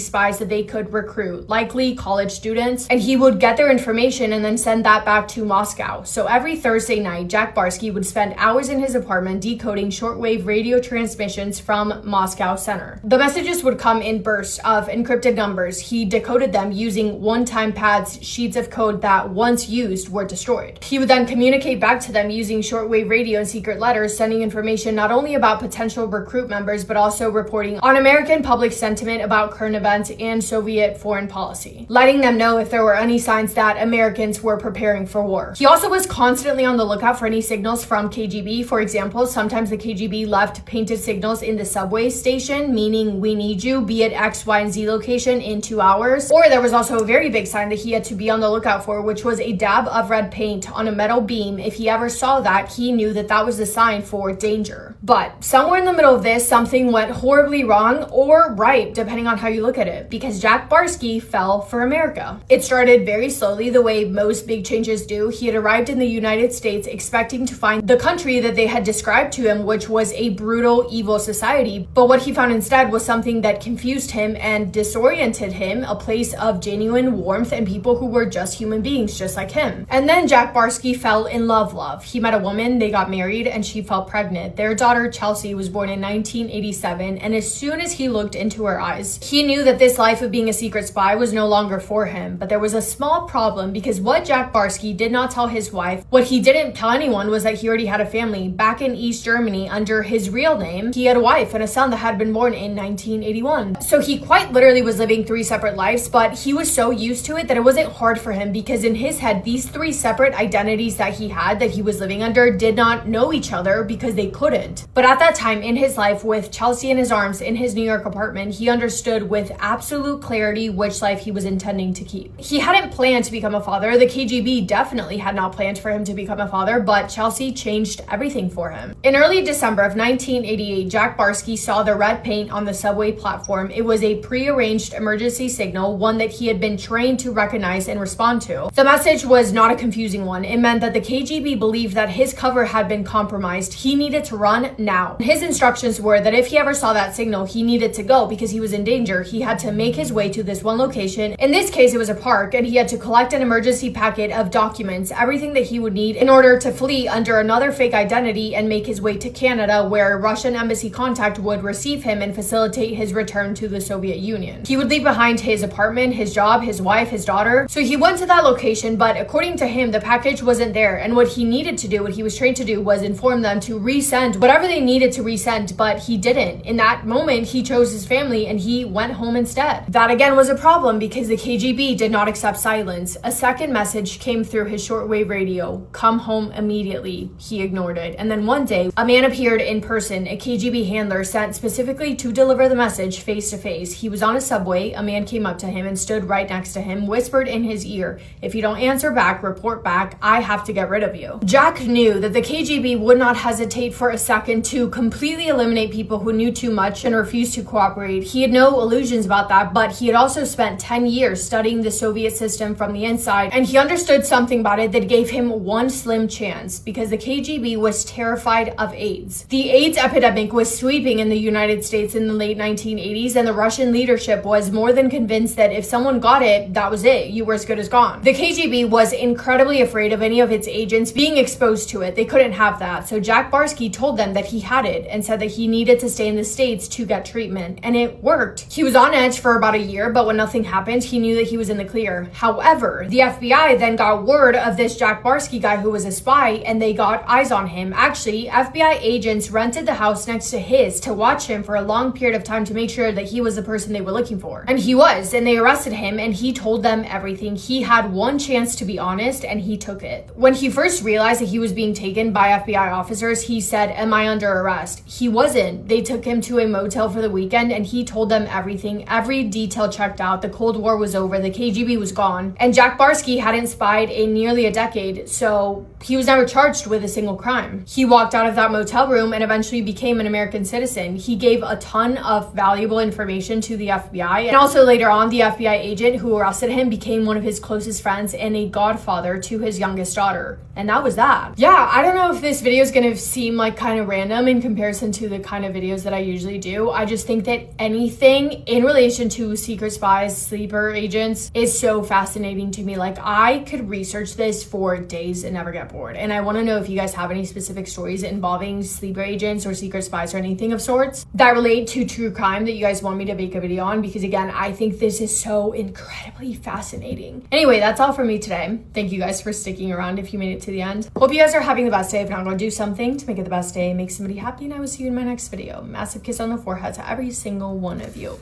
spies that they could recruit, likely college students, and he would get their information and then send that back to Moscow. So every Thursday night, night, Jack Barsky would spend hours in his apartment decoding shortwave radio transmissions from Moscow Center. The messages would come in bursts of encrypted numbers. He decoded them using one-time pads, sheets of code that once used were destroyed. He would then communicate back to them using shortwave radio and secret letters, sending information not only about potential recruit members, but also reporting on American public sentiment about current events and Soviet foreign policy, letting them know if there were any signs that Americans were preparing for war. He also was constantly on the lookout for any signals from KGB. For example, sometimes the KGB left painted signals in the subway station, meaning we need you, be at X, Y, and Z location in 2 hours. Or there was also a very big sign that he had to be on the lookout for, which was a dab of red paint on a metal beam. If he ever saw that, he knew that that was the sign for danger. But somewhere in the middle of this, something went horribly wrong, or right, depending on how you look at it, because Jack Barsky fell for America. It started very slowly, the way most big changes do. He had arrived in the United States expecting to find the country that they had described to him, which was a brutal, evil society. But what he found instead was something that confused him and disoriented him, a place of genuine warmth and people who were just human beings, just like him. And then Jack Barsky fell in love. He met a woman, they got married, and she fell pregnant. Their daughter, Chelsea, was born in 1987, and as soon as he looked into her eyes, he knew that this life of being a secret spy was no longer for him. But there was a small problem, because what Jack Barsky did not tell his wife, what he didn't tell anyone, was that he already had a family. Back in East Germany, under his real name, he had a wife and a son that had been born in 1981. So he quite literally was living 3 separate lives, but he was so used to it that it wasn't hard for him, because in his head, these 3 separate identities that he had, that he was living under, did not know each other because they couldn't. But at that time in his life, with Chelsea in his arms in his New York apartment, he understood with absolute clarity which life he was intending to keep. He hadn't planned to become a father. The KGB definitely had not planned for him to become a father, but Chelsea changed everything for him. In early December of 1988, Jack Barsky saw the red paint on the subway platform. It was a pre-arranged emergency signal, one that he had been trained to recognize and respond to. The message was not a confusing one. It meant that the KGB believed that his cover had been compromised. He needed to run now. His instructions were that if he ever saw that signal, he needed to go because he was in danger. He had to make his way to this one location. In this case, it was a park, and he had to collect an emergency packet of documents, everything that he would need in order to flee under another fake identity and make his way to Canada, where a Russian embassy contact would receive him and facilitate his return to the Soviet Union. He would leave behind his apartment, his job, his wife, his daughter. So he went to that location, but according to him, the package wasn't there. And what he needed to do, what he was trained to do, was inform them to resend whatever they needed to resend, but he didn't. In that moment, he chose his family and he went home instead. That again was a problem because the KGB did not accept silence. A second message came through his shortwave radio: come home immediately. He ignored it. And then one day, a man appeared in person, a KGB handler sent specifically to deliver the message face to face. He was on a subway. A man came up to him and stood right next to him, whispered in his ear, "If you don't answer back, report back, I have to get rid of you." Jack knew that the KGB would not hesitate for a second to completely eliminate people who knew too much and refused to cooperate. He had no illusions about that, but he had also spent 10 years studying the Soviet system from the inside, and he understood something about it that gave him one slim chance, because the KGB was terrified of AIDS. The AIDS epidemic was sweeping in the United States in the late 1980s, and the Russian leadership was more than convinced that if someone got it, that was it. You were as good as gone. The KGB was incredibly afraid of any of its agents being exposed to it. They couldn't have that. So Jack Barsky told them that he had it and said that he needed to stay in the States to get treatment. And it worked. He was on edge for about a year, but when nothing happened, he knew that he was in the clear. However, the FBI then got word of this Jack Barsky guy who was a spy, and they got eyes on him. Actually, FBI agents rented the house next to his to watch him for a long period of time to make sure that he was the person they were looking for. And he was, and they arrested him, and he told them everything. He had one chance to be honest, and he took it. When he first realized that he was being taken by FBI officers, he said, "Am I under arrest?" He wasn't. They took him to a motel for the weekend, and he told them everything. Every detail checked out. The Cold War was over. The KGB was gone. And Jack Barsky hadn't spied in nearly a decade, so he was never charged with a single crime. He walked out of that motel room and eventually became an American citizen. He gave a ton of valuable information to the FBI, and also later on, the FBI agent who arrested him became one of his closest friends and a godfather to his youngest daughter. And that was that. Yeah, I don't know if this video is gonna seem like kind of random in comparison to the kind of videos that I usually do. I just think that anything in relation to secret spies, sleeper agents is so fascinating to me. Like, I could research this for days and never get bored. And I want to know if you guys have any specific stories involving sleeper agents or secret spies or anything of sorts that relate to true crime that you guys want me to make a video on, because again, I think this is so incredibly fascinating. Anyway, that's all for me today. Thank you guys for sticking around if you made it to the end. Hope you guys are having the best day. If not, go do something to make it the best day, make somebody happy, and I will see you in my next video. Massive kiss on the forehead to every single one of you.